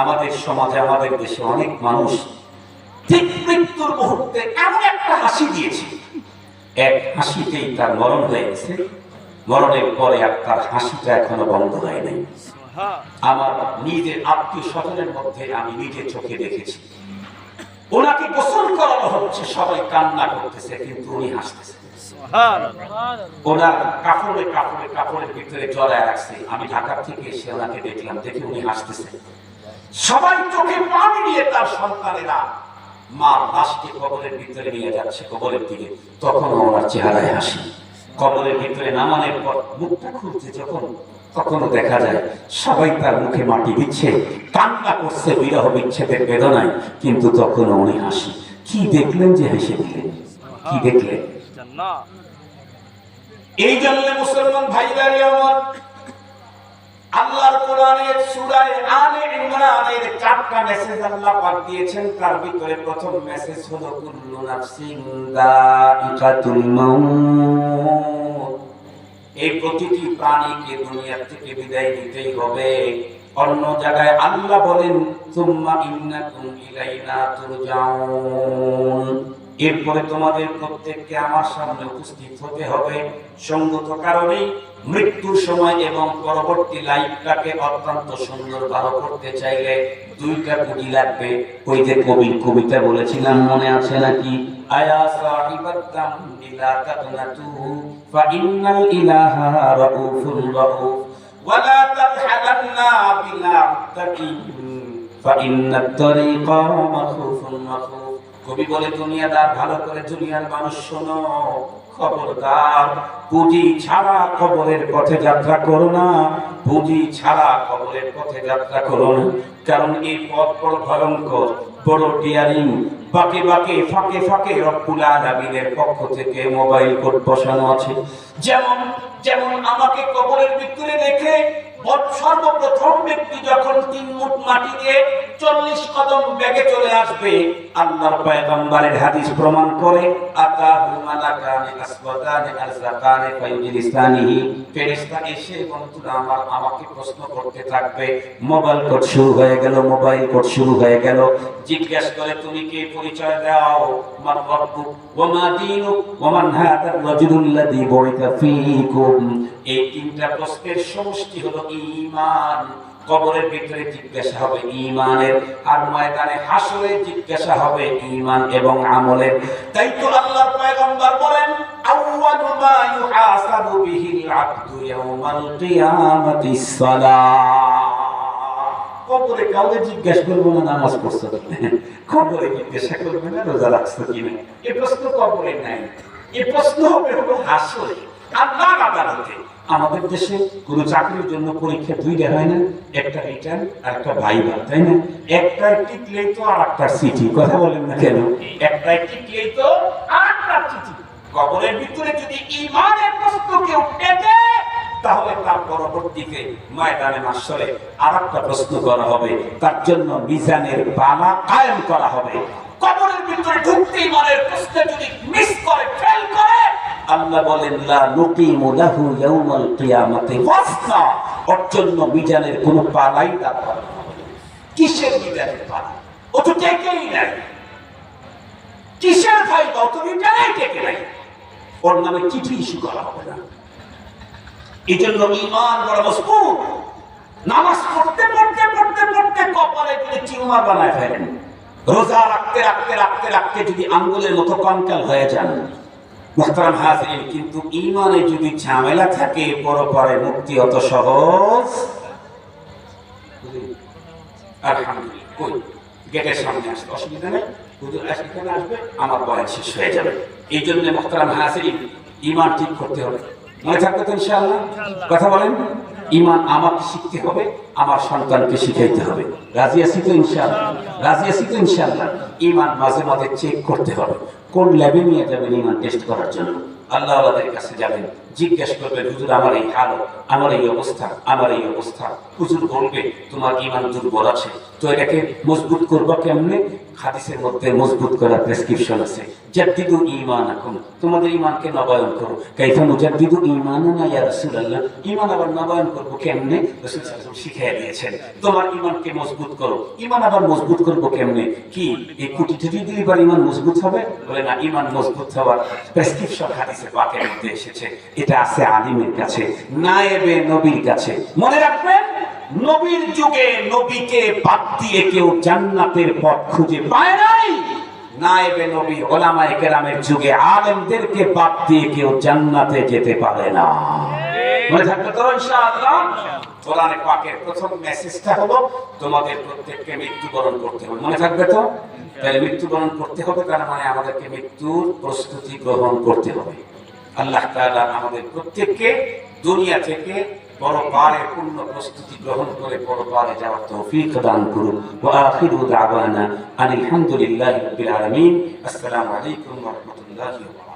আমাদের সমাজে আমাদের দেশে অনেক মানুষ ঠিক মৃত্যুর মুহূর্তে এমন একটা হাসি দিয়েছে, এক হাসিতেই তার মরণ হয়ে গেছে। মরণের পরে আর তার হাসিটা এখনো বন্ধ হয় নাই। আমার নিজের আত্মীয় স্বজনের মধ্যে আমি নিজের চোখে দেখেছি, ওনাকে গোসল করানো হচ্ছে, সবাই কান্না করতেছে কিন্তু উনি হাসতেছে। ওনার কাপড়ের ভিতরে জড়ায় রাখছে। আমি ঢাকা থেকে এসে ওনাকে দেখলাম, দেখে উনি হাসতেছে। সবাই চোখে পানি নিয়ে তার সন্তানেরা মার লাশকে কবরের ভিতরে নিয়ে যাচ্ছে কবরের দিকে, তখন ওনার চেহারায় হাসি। কবরের ভিতরে নামানোর পর মুখটা খুলছে যখন, তখনও দেখা যায় সবাই তার মুখে মাটি দিচ্ছে, কান্না করছে বিরহ বিচ্ছেদের বেদনায়, কিন্তু তখনও উনি হাসি। কি দেখলেন যে হেসে দিলেন? কি দেখলেন? এই জন্য মুসলমান ভাইরারে আমার, আল্লাহর কোরআনের সূরা আলে ইমরানের 4টা মেসেজ আল্লাহ পাক দিয়েছেন। তার ভিতরে প্রথম মেসেজ হলো কুল্লু নাফসিন যায়িকাতুল মাউত। এই প্রতিটি প্রাণীকে দুনিয়া থেকে বিদায় নিতেই হবে। অন্য জায়গায় আল্লাহ বলেন সুম্মা ইন্নাকুম ইলাইনা তুরজাউন, এরপরে তোমাদের প্রত্যেককে আমার সামনে উপস্থিত হতে হবে। সঙ্গত কারণেই মৃত্যুর সময় এবং পরবর্তী লাইফটাকে অত্যন্ত সুন্দরভাবে করতে চাইলে দুইটা পুঁজি লাগবে। ওই যে কবিতা বলেছিলাম, মনে আছে নাকি? আয়া সাহিবাত দামনি লা তাকনাতু ফা ইন্নাল ইলাহা রাউফুর রাউফ ওয়া লা তারহালান্না বিলা মুত্তাকিন ফা ইন্নাত তারিকা মাখুফুন মাখুফ। কবি বলে, দুনিয়াদার ভালো করে দুনিয়ার মানুষ শোনো, খবরদার পুঁজি ছাড়া কবরের পথে যাত্রা করো না, পুঁজি ছাড়া কবরের পথে যাত্রা করো না। কারণ এই পথ বড় ভয়ঙ্কর, বড় ডিয়ারিং। বাঁকে বাঁকে ফাঁকে ফাঁকে রব্বুল আলামিনের পক্ষ থেকে মোবাইল কোড বসানো আছে। যেমন যেমন আমাকে কবরের ভিতরে রেখে সর্বপ্রথম ব্যক্তি যখন 3 মুঠ মাটি দিয়ে 40 কদম বেগে চলে আসবে, আল্লাহর পয়গম্বরের হাদিস প্রমাণ করে, আতাহু মালাকানি আসওয়াদানি আরযাকানি ফায়ুজলিসানিহি, ফেরেশতা এসে বন্ধুরা আমার আমাকে প্রশ্ন করতে থাকবে। মোবাইল কোড শুরু হয়ে গেল, মোবাইল কোড শুরু হয়ে গেল। জিজ্ঞাসা করে, তুমি কে? পরিচয় দাও। মান রাব্বুক ওয়া মা দীনুক ওয়া মান হাদার রাজুলুল্লাযী বুইতা ফীকুম। এই 3টা প্রশ্নের সমষ্টি হলো ঈমান। কবরের ভিতরে জিজ্ঞাসা হবে ঈমানের, আর ময়দানে হাসরে জিজ্ঞাসা হবে ঈমান এবং আমলের। তাই তো আল্লাহর পয়গম্বর বলেন, আউয়ালু মা ইউহাসাবু বিহিল আবদু ইয়াউমাল কিয়ামাতিস সালাহ। কবরে কাউকে জিজ্ঞাসা করবো না নামাজ পড়ছো কিনা, কবরে জিজ্ঞাসা করবে না রোজা রাখছো কিনা। এই প্রশ্ন কবরে নাই, এই প্রশ্ন হবে হলো হাসরে, আল্লাহর আদালতে। আমাদের দেশে কোনো চাকরির জন্য পরীক্ষা 2টা হয় না, একটা রিটার্ন আর একটা ভাইভা, তাই না? একটা টিকলেই তো আর একটা চিঠি, কথা বলেন না কেন? একটা টিকলেই তো আর একটা চিঠি। কবরের ভিতরে যদি ঈমানের প্রশ্ন কেউ পেতে, তাহলে তার পরবর্তীতে ময়দানে মাহশরে আরেকটা প্রশ্ন করা হবে, তার জন্য মিজানের বালা কায়েম করা হবে। কবরের ভিতরে ঢুকতে ঈমানের প্রশ্ন যদি মিস করে, ফেল করে, আল্লাহ বলেন লা নুকিমু লাহু ইয়াউমাল কিয়ামাতি ওয়াজনা, ওর জন্য মিজানের কোনো পালাই দাঁড়াবে না। কিসের মিজানের পালা? ও তো টেকেই নাই। কিসের ভাই? অত মিজানই টেকে নাই। ওর নামে চিঠি ইস্যু করা হবে না। এই জন্য ঈমান বড় মজবুত। নামাজ পড়তে পড়তে পড়তে পড়তে কপালে যদি টিউমার বানায় ফেলেন, রোজা রাখতে রাখতে রাখতে রাখতে যদি আঙ্গুলের মতো কঙ্কাল হয়ে যান, মুহতারাম হাজিরিন, কিন্তু ঈমানে যদি ঝামেলা থাকে, পরপরে মুক্তি অত সহজ। আলহামদুলিল্লাহ, কই গেটের সামনে আসবে, অসুবিধা নেই, হুজুর এখানে আসবে, আমার বয়ান শেষ হয়ে যাবে। এই জন্য মুহতারাম হাজিরিন, ঈমান ঠিক করতে হবে। মনে থাকবে তো ইনশাআল্লাহ? কথা বলেন। ঈমান আমাকে শিখতে হবে, আমার সন্তানকে শিখাইতে হবে। রাজি আছি তো ইনশাআল্লাহ? রাজি আছি তো ইনশাআল্লাহ? ঈমান মাঝে মাঝে চেক করতে হবে। কোন ল্যাবে নিয়ে যাবেন ঈমান টেস্ট করার জন্য? আল্লাহ ওয়ালাদের কাছে যাবেন, জিজ্ঞেস করবেন, হুজুর আমার এই হালত, আমার এই অবস্থা, আমার এই অবস্থা। হুজুর বলবে তোমার ঈমান দুর্বল আছে, তো এটাকে মজবুত করবা কেমনে? হাদিসের মধ্যে মজবুত করা প্রেসক্রিপশন আছে, জাদ্দিদু ঈমানাকুম, তোমাদের ঈমানকে নবায়ন করো। কাইফা নুজাদ্দিদু ঈমানানা ইয়া রাসূলুল্লাহ, ঈমান আবার নবায়ন করব কেমনে? রাসূল সাল্লাল্লাহু আলাইহি ওয়াসাল্লাম শিখিয়ে দিয়েছেন, তোমার ঈমানকে মজবুত করো। ঈমান আবার মজবুত করব কেমনে? কি এই কোটি কোটি দিলে এবার ঈমান মজবুত হবে? বলে না, ঈমান মজবুত হওয়ার প্রেসক্রিপশন হাদিসে পাকের মধ্যে এসেছে। এটা আছে আলিমের কাছে, নায়েবে নবীর কাছে। মনে রাখবেন, নবীর যুগে নবীকে বাদ দিয়ে কেউ জান্নাতের পথ খুঁজে পায় নাই। নায়েবে নবী ওলামায়ে কেরামের যুগে আলেমদেরকে বাদ দিয়ে কেউ জান্নাতে যেতে পারে না। মনে থাকবে তো ইনশাআল্লাহ? কোরআনে পাকের প্রথম মেসেজটা হলো তোমাদের প্রত্যেককে মৃত্যুবরণ করতে হবে। মনে থাকবে তো? তাহলে মৃত্যুবরণ করতে হবে, তার মানে আমাদেরকে মৃত্যুর প্রস্তুতি গ্রহণ করতে হবে। আল্লাহ তাআলা আমাদের প্রত্যেককে দুনিয়া থেকে পরকালের পূর্ণ প্রস্তুতি গ্রহণ করে পরকালে যাওয়ার তৌফিক দান করুন। ওয়া আখিরু দাওয়ানা আলহামদুলিল্লাহি রাব্বিল আলামিন। আসসালামু আলাইকুম ওয়া রাহমাতুল্লাহি ওয়া বারাকাতুহু।